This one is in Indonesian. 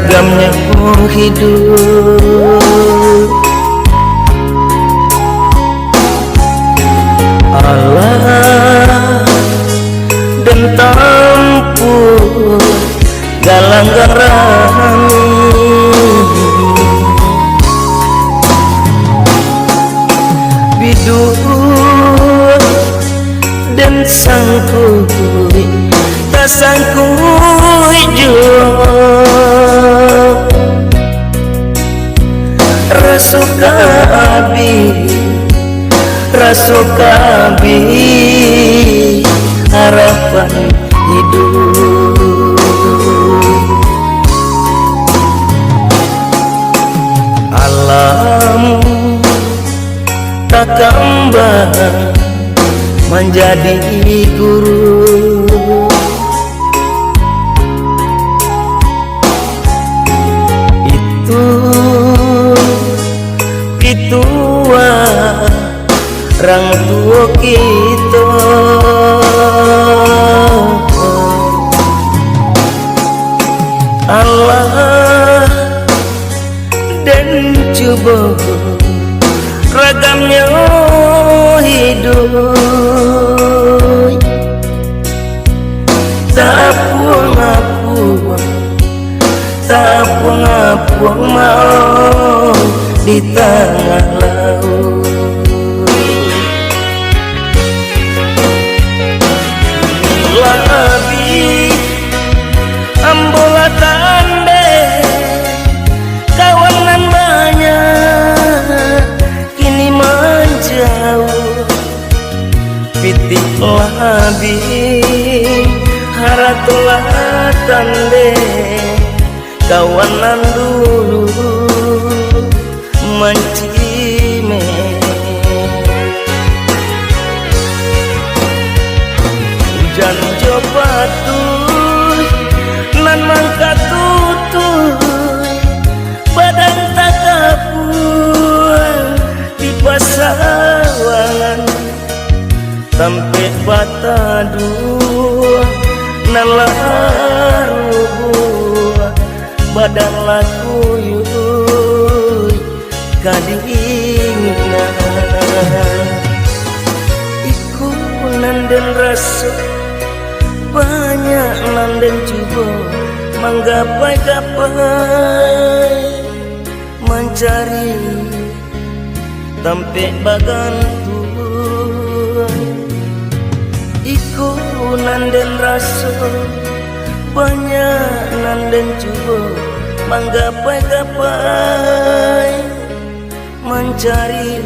ragamnya hidup. Allah dan tampur galang garami, bidur dan sangkui tak sangkui juga rasukabi harapan hidup. Alam tak kembang menjadi guru, itu orang tua kita. Allah dan coba ragamnya hidup, tak puang mau di tengah laut. Labi ambola tande kawanan banyak kini menjauh, pitik labi haratulah tande kawanan dulu mencime. Hujan jopatuy nan mangka tutuy badan tak kapuan di pasawangan sampai bata dua nan larubuah badan laku yuy kadinginan. Iku nanden rasa banyak nanden coba menggapai-gapai mencari sampai bagantuan. Iku nanden rasa banyak nanden coba menggapai-gapai mencari